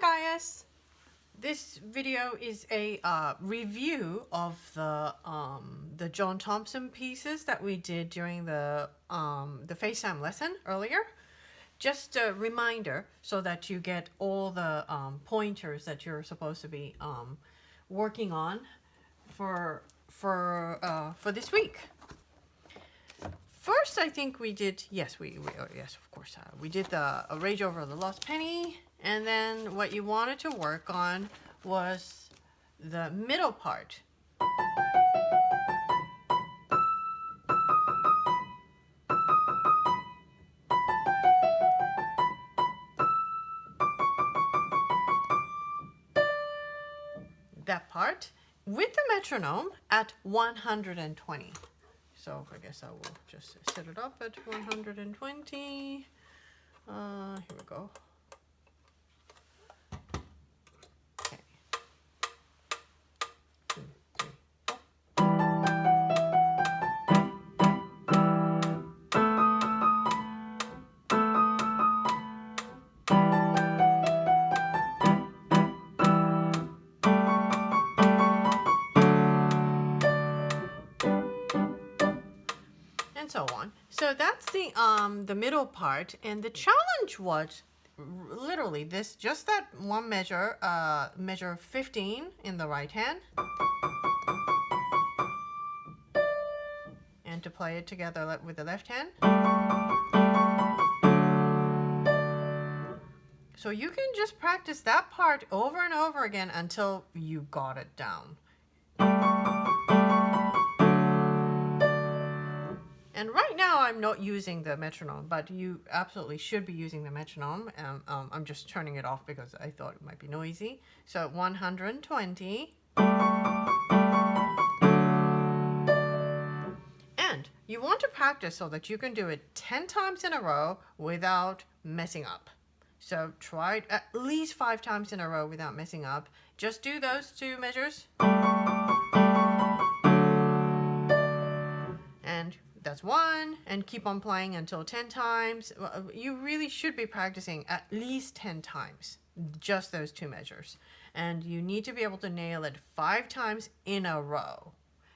Gaius. This video is a review of the John Thompson pieces that we did during the FaceTime lesson earlier. Just a reminder so that you get all the pointers that you're supposed to be working on for this week. First, I think we did, yes, yes, of course, we did the Rage Over the Lost Penny, and then what you wanted to work on was the middle part. That part with the metronome at 120. So I guess I will just set it up at 120. Here we go. Okay. 2, 3, 4. And so on. So that's the middle part, and the challenge was literally this, just that one measure, measure 15 in the right hand, and to play it together with the left hand. So you can just practice that part over and over again until you got it down. And right now I'm not using the metronome, but you absolutely should be using the metronome. I'm just turning it off because I thought it might be noisy. So 120. And you want to practice so that you can do it 10 times in a row without messing up. So try it at least 5 times in a row without messing up. Just do those 2 measures. And that's 1, and keep on playing until 10 times. You really should be practicing at least 10 times, just those 2 measures. And you need to be able to nail it 5 times in a row.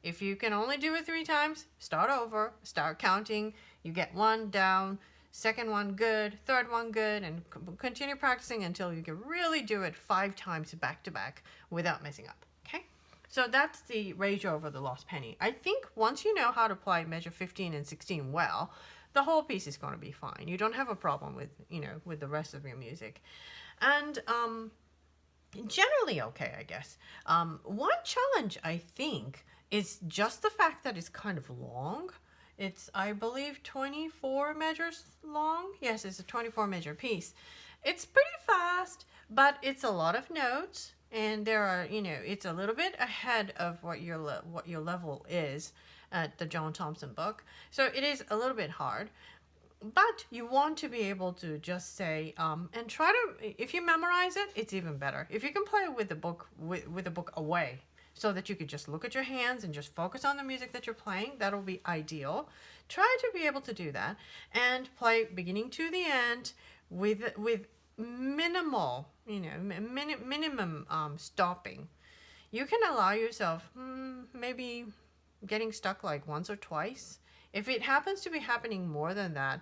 If you can only do it 3 times, start over, start counting. You get 1 down, second one good, third one good, and continue practicing until you can really do it 5 times back to back without messing up. Okay? So that's the Rage Over the Lost Penny. I think once you know how to play measure 15 and 16 well, the whole piece is going to be fine. You don't have a problem with, with the rest of your music. And generally okay, I guess. One challenge, I think, is just the fact that it's kind of long. It's, I believe, 24 measures long. Yes, it's a 24 measure piece. It's pretty fast, but it's a lot of notes. And there are, it's a little bit ahead of what your level is at the John Thompson book. So it is a little bit hard, but you want to be able to just say, and try to, if you memorize it, it's even better. If you can play with the book, with the book away, so that you could just look at your hands and just focus on the music that you're playing, that'll be ideal. Try to be able to do that and play beginning to the end with minimal, minimum stopping. You can allow yourself maybe getting stuck like once or twice. If it happens to be happening more than that,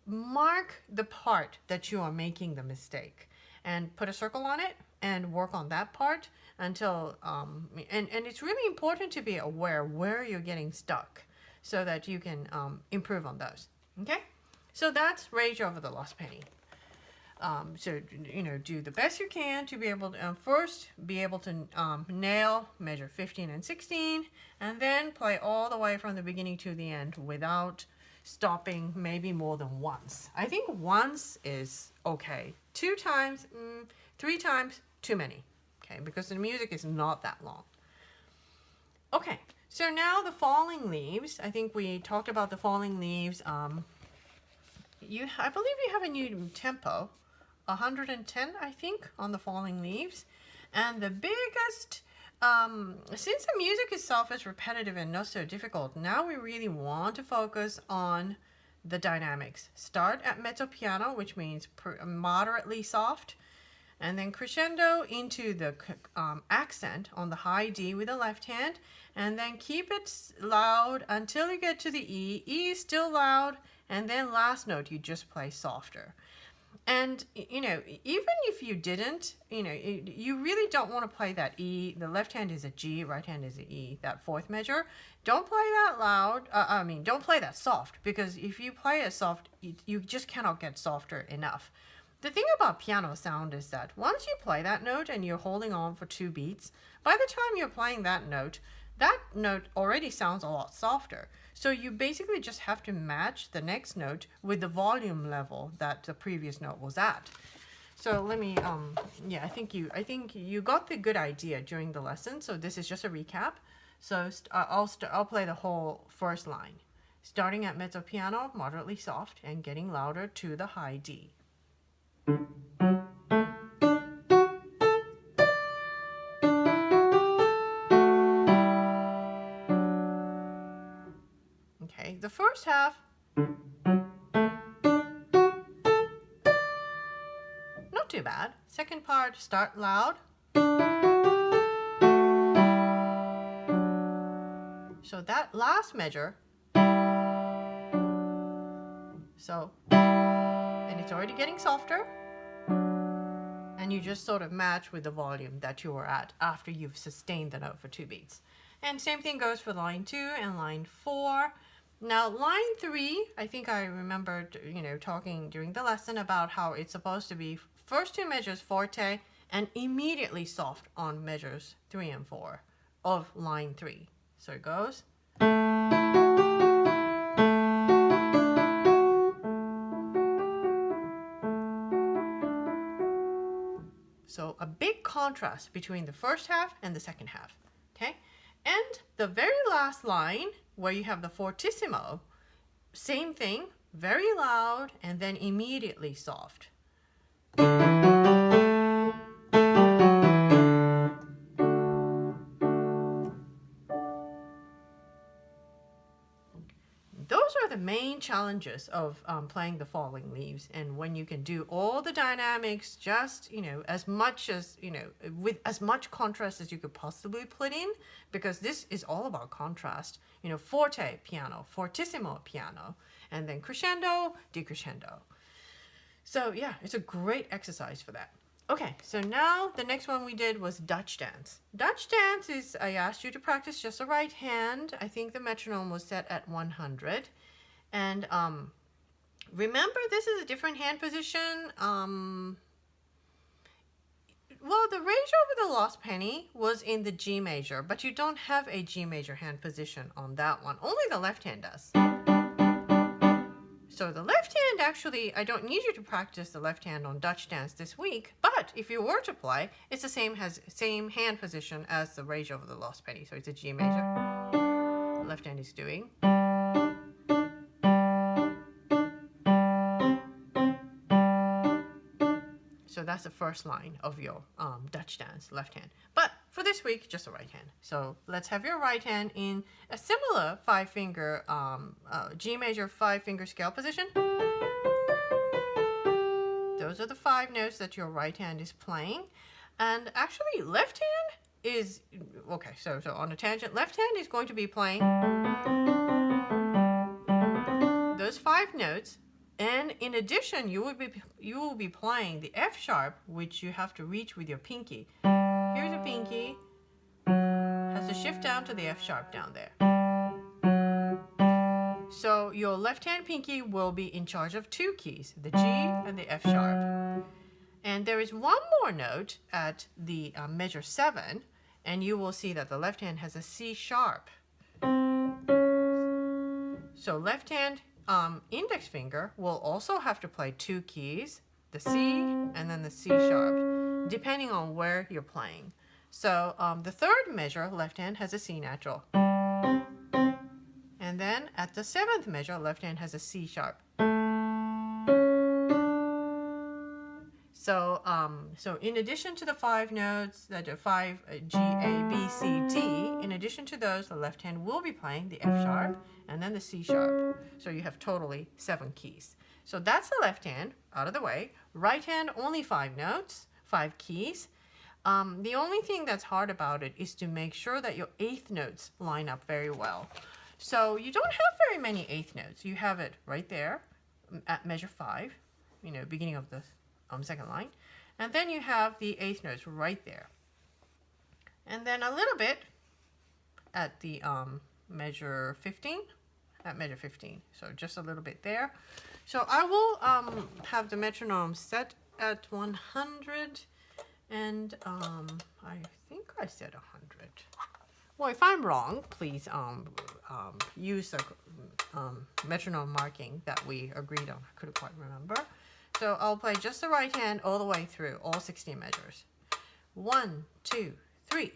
mark the part that you are making the mistake and put a circle on it and work on that part until and it's really important to be aware where you're getting stuck so that you can improve on those. Okay, so that's Rage Over the Lost Penny. So, do the best you can to be able to, first be able to nail measure 15 and 16, and then play all the way from the beginning to the end without stopping maybe more than once. I think once is okay. 2 times, 3 times, too many. Okay, because the music is not that long. Okay, so now the falling leaves. I think we talked about the falling leaves. I believe you have a new tempo. 110, I think, on the falling leaves. And the biggest, since the music itself is repetitive and not so difficult, now we really want to focus on the dynamics. Start at mezzo piano, which means moderately soft, and then crescendo into the accent on the high D with the left hand, and then keep it loud until you get to the E. E is still loud, and then last note you just play softer. And, you know, even if you didn't, you know, you really don't want to play that E. The left hand is a G, right hand is an E, that fourth measure. Don't play that loud. Don't play that soft, because if you play it soft, you just cannot get softer enough. The thing about piano sound is that once you play that note and you're holding on for 2 beats, by the time you're playing that note already sounds a lot softer. So you basically just have to match the next note with the volume level that the previous note was at. So let me, I think you got the good idea during the lesson. So this is just a recap. So I'll play the whole first line, starting at mezzo piano, moderately soft, and getting louder to the high D. Okay, the first half, not too bad. Second part, start loud. So that last measure, and it's already getting softer, and you just sort of match with the volume that you were at after you've sustained the note for 2 beats. And same thing goes for line 2 and line 4. Now line 3, I think I remembered, you know, talking during the lesson about how it's supposed to be first 2 measures forte and immediately soft on measures 3 and 4 of line 3. So it goes. So a big contrast between the first half and the second half, okay? And the very last line, where you have the fortissimo, same thing, very loud, and then immediately soft. Those are the main challenges of playing the falling leaves, and when you can do all the dynamics just, you know, as much as, you know, with as much contrast as you could possibly put in, because this is all about contrast, you know, forte piano, fortissimo piano, and then crescendo, decrescendo. So yeah, it's a great exercise for that. Okay, so now the next one we did was Dutch dance. Dutch dance is, I asked you to practice just the right hand. I think the metronome was set at 100. And remember, this is a different hand position. Well, the Rage Over the Lost Penny was in the G major, but you don't have a G major hand position on that one. Only the left hand does. So the left hand, actually, I don't need you to practice the left hand on Dutch dance this week, but if you were to play, it's the same hand position as the Rage Over the Lost Penny. So it's a G major. The left hand is doing. So that's the first line of your Dutch dance, left hand. But for this week, just the right hand. So let's have your right hand in a similar 5-finger, G major 5-finger scale position. Those are the 5 notes that your right hand is playing. And actually, left hand is, okay, so on a tangent, left hand is going to be playing those 5 notes. And in addition, you will be playing the F sharp, which you have to reach with your pinky. Here's a pinky, has to shift down to the F sharp down there. So your left hand pinky will be in charge of 2 keys, the G and the F sharp. And there is one more note at the measure 7, and you will see that the left hand has a C sharp. So left hand index finger will also have to play 2 keys, the C and then the C sharp, depending on where you're playing. So the third measure, left hand has a C natural. And then at the 7th measure, left hand has a C sharp. So, so in addition to the 5 notes that are 5 G, A, B, C, D, in addition to those, the left hand will be playing the F sharp and then the C sharp. So you have totally 7 keys. So that's the left hand, out of the way. Right hand, only 5 notes, 5 keys. The only thing that's hard about it is to make sure that your eighth notes line up very well. So you don't have very many eighth notes. You have it right there at measure 5, beginning of the second line. And then you have the eighth notes right there. And then a little bit at the measure 15, so just a little bit there. So I will have the metronome set at 100, and I think I said 100. Well, if I'm wrong, please use the metronome marking that we agreed on. I couldn't quite remember. So I'll play just the right hand all the way through, all 16 measures. 1, 2, 3.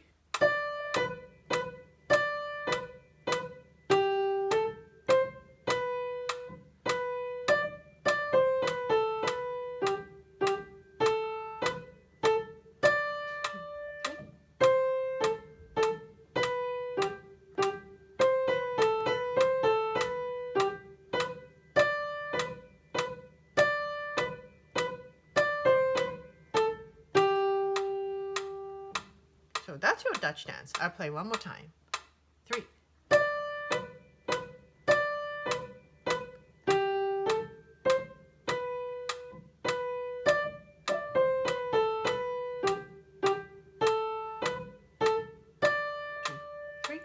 So that's your Dutch dance. I'll play one more time. 3. 3.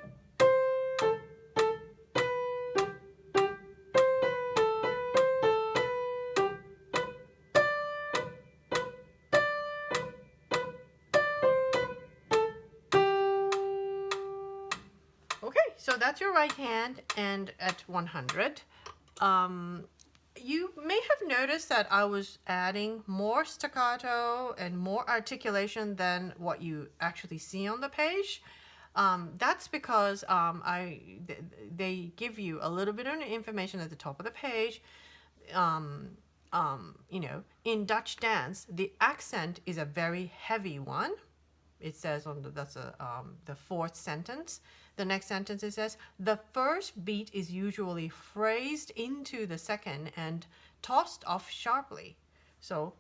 Okay, so that's your right hand, and at 100. You may have noticed that I was adding more staccato and more articulation than what you actually see on the page. That's because they give you a little bit of information at the top of the page. In Dutch dance, the accent is a very heavy one. It says that's the fourth sentence. The next sentence, it says, the first beat is usually phrased into the second and tossed off sharply. So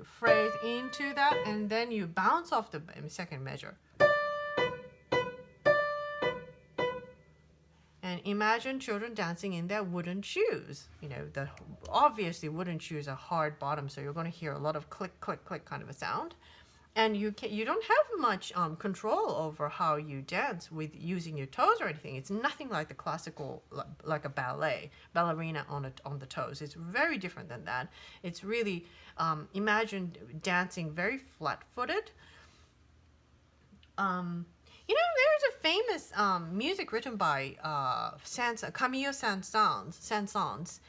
phrase into that, and then you bounce off the second measure. And imagine children dancing in their wooden shoes. Obviously wooden shoes are hard bottom, so you're going to hear a lot of click, click, click kind of a sound. And you don't have much control over how you dance with using your toes or anything. It's nothing like the classical, like a ballerina on the toes. It's very different than that. It's really, imagine dancing very flat-footed. There's a famous music written by Camille Saint-Saëns,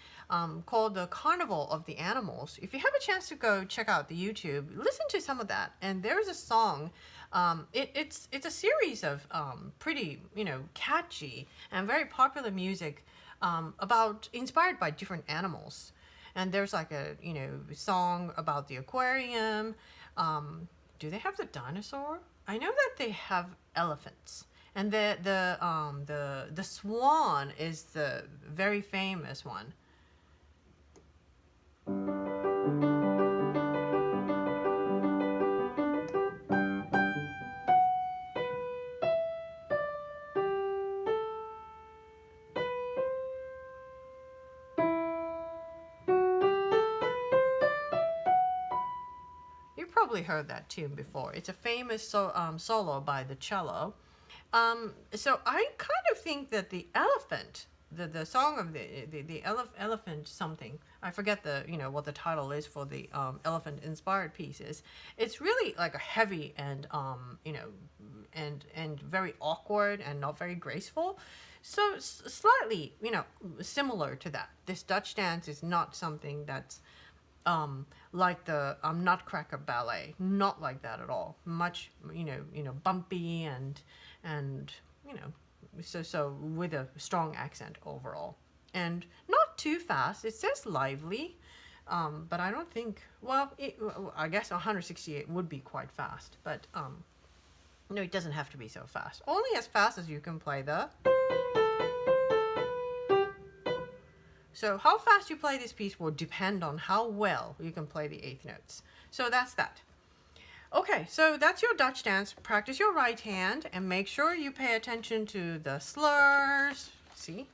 called The Carnival of the Animals. If you have a chance to go check out the YouTube, listen to some of that. And there's a song, it's a series of pretty, catchy and very popular music inspired by different animals. And there's like a, song about the aquarium. Do they have the dinosaur? I know that they have elephants. And the swan is the very famous one. You probably heard that tune before. It's a famous solo by the cello. So I kind of think that the elephant, the song of the elephant something, I forget what the title is for the elephant inspired pieces. It's really like a heavy and and very awkward and not very graceful. So slightly similar to that. This Dutch dance is not something that's like the Nutcracker ballet, not like that at all. Much bumpy and so with a strong accent overall, and not too fast. It says lively, but I don't think. Well, I guess 168 would be quite fast, but No, it doesn't have to be so fast. Only as fast as you can play the. So how fast you play this piece will depend on how well you can play the eighth notes. So that's that. Okay, so that's your Dutch dance. Practice your right hand and make sure you pay attention to the slurs. See,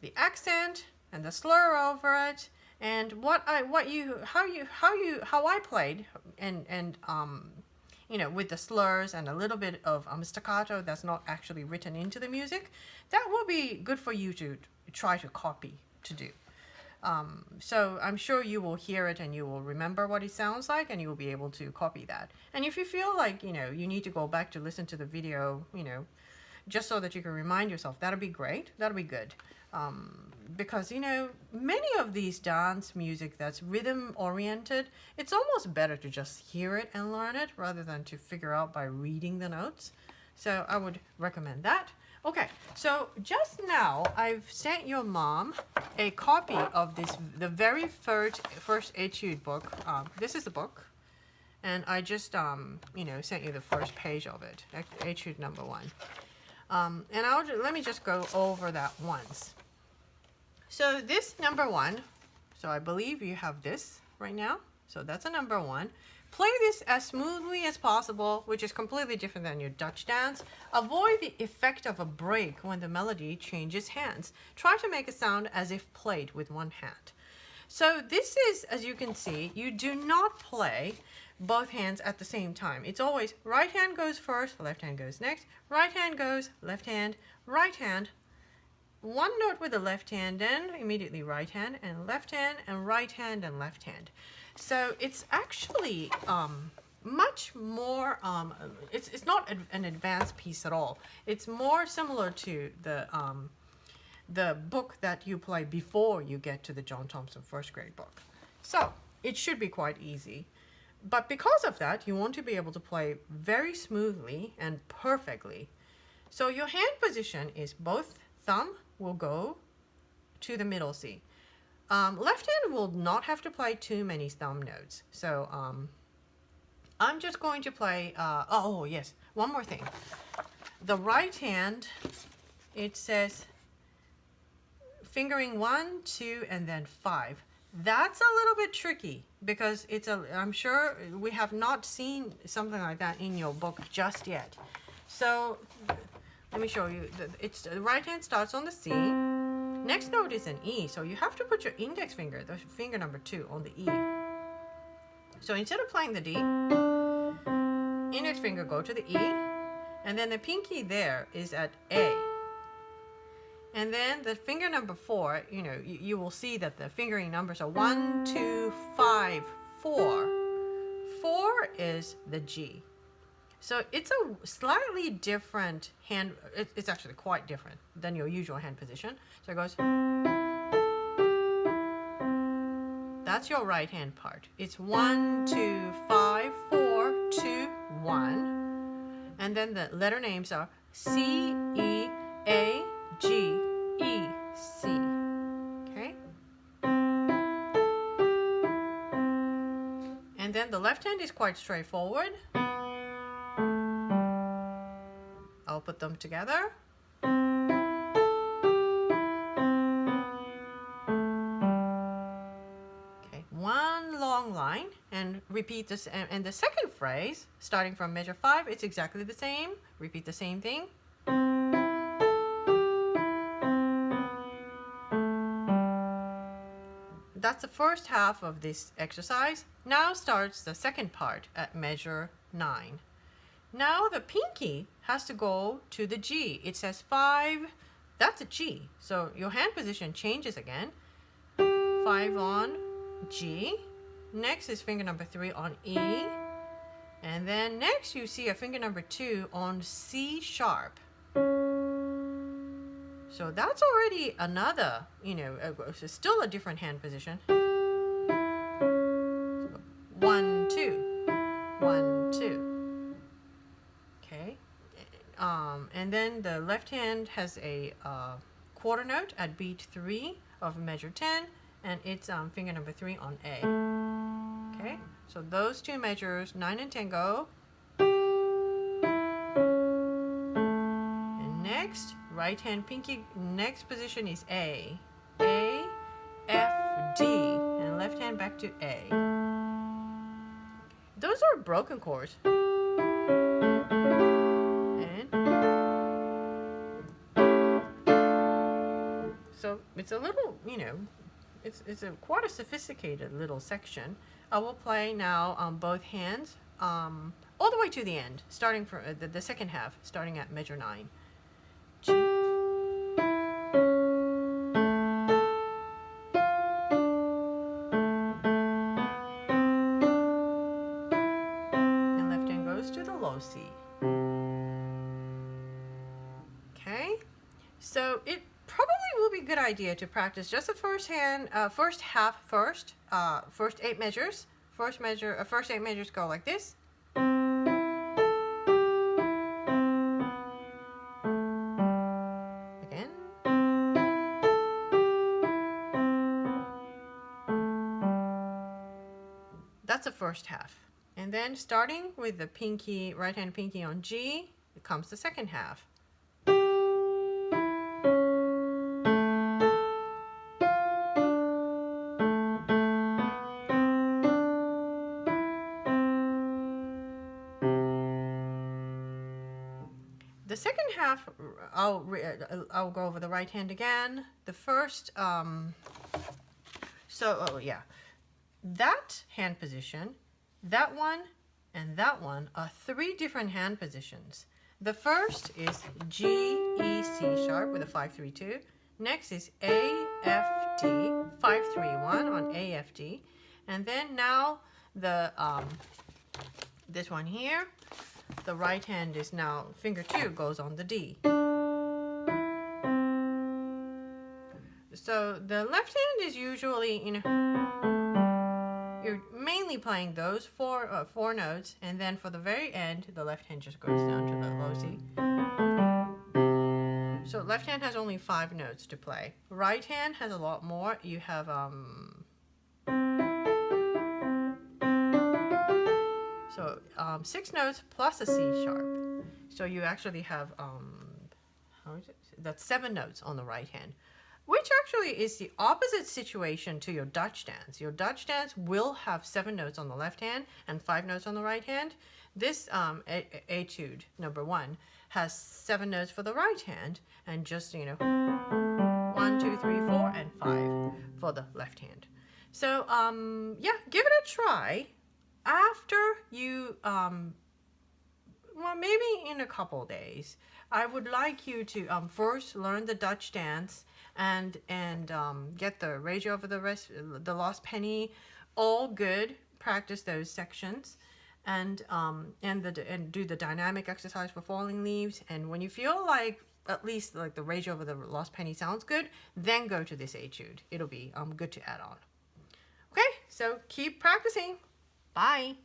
the accent and the slur over it, and how I played, and you know, with the slurs and a little bit of staccato that's not actually written into the music. That will be good for you to try to copy to do. So I'm sure you will hear it and you will remember what it sounds like, and you will be able to copy that. And if you feel like, you know, you need to go back to listen to the video, you know, just so that you can remind yourself, that'll be great. That'll be good. Because, you know, many of these dance music that's rhythm oriented, it's almost better to just hear it and learn it rather than to figure out by reading the notes. So I would recommend that. Okay, so just now I've sent your mom a copy of the very first Etude book. This is the book, and I just you know, sent you the first page of it, Etude number 1. And let me just go over that once. So this number 1, so I believe you have this right now. So that's a number 1. Play this as smoothly as possible, which is completely different than your Dutch dance. Avoid the effect of a break when the melody changes hands. Try to make a sound as if played with one hand. So this is, as you can see, you do not play both hands at the same time. It's always right hand goes first, left hand goes next, right hand goes, left hand, right hand, one note with the left hand, then immediately right hand and left hand and right hand and left hand. So it's actually much more, it's not an advanced piece at all. It's more similar to the book that you play before you get to the John Thompson first grade book. So it should be quite easy. But because of that, you want to be able to play very smoothly and perfectly. So your hand position is both thumb will go to the middle C. Left hand will not have to play too many thumb notes. So I'm just going to play, oh yes, one more thing. The right hand, it says fingering 1, 2, and then 5. That's a little bit tricky because I'm sure we have not seen something like that in your book just yet. So let me show you. The right hand starts on the C. Next note is an E, so you have to put your index finger, the finger number 2, on the E. So instead of playing the D, index finger go to the E, and then the pinky there is at A. And then the finger number 4, you know, you will see that the fingering numbers are 1, 2, 5, 4. 4 is the G. So it's a slightly different hand, it's actually quite different than your usual hand position. So it goes, that's your right hand part. It's 1, 2, 5, 4, 2, 1. And then the letter names are C, E, A, G, E, C. Okay? And then the left hand is quite straightforward. I'll put them together. Okay, one long line, and repeat this. And the second phrase, starting from measure 5, it's exactly the same. Repeat the same thing. That's the first half of this exercise. Now starts the second part at measure 9. Now the pinky has to go to the G. It says 5, that's a G. So your hand position changes again. 5 on G. Next is finger number 3 on E. And then next you see a finger number 2 on C sharp. So that's already another, you know, still a different hand position. 1, 2, 1, 2. Okay, and then the left hand has a quarter note at beat 3 of measure 10, and it's finger number 3 on A. Okay, so those two measures, 9 and 10 go. Next, right hand pinky, next position is A. A, F, D, and left hand back to A. Those are broken chords. And so it's a little, it's a quite a sophisticated little section. I will play now on both hands, all the way to the end, starting from the second half, starting at measure 9. G. And left hand goes to the low C. Okay, so it probably will be a good idea to practice just the first half first. First 8 measures. First 8 measures go like this. Again. That's the first half. And then starting with the pinky, right hand pinky on G, it comes the second half. The second half, I'll go over the right hand again. The first, that hand position, that one, and that one are 3 different hand positions. The first is G, E, C sharp with a 5-3-2. Next is A, F, D, 5-3-1 on A, F, D. And then now the this one here, the right hand is now, finger 2 goes on the D. So the left hand is usually, you're mainly playing those four notes, and then for the very end, the left hand just goes down to the low C. So left hand has only 5 notes to play. Right hand has a lot more. You have 6 notes plus a C sharp. So you actually have that's 7 notes on the right hand, which actually is the opposite situation to your Dutch dance. Your Dutch dance will have 7 notes on the left hand and 5 notes on the right hand. This Etude number 1 has 7 notes for the right hand and just 1, 2, 3, 4, and 5 for the left hand. So yeah, give it a try. After you well, maybe in a couple days, I would like you to first learn the Dutch dance and get the Rage Over the Lost Penny all good. Practice those sections and do the dynamic exercise for falling leaves. And when you feel like at least like the Rage Over the Lost Penny sounds good, then go to this Etude. It'll be good to add on. Okay, so keep practicing. Bye.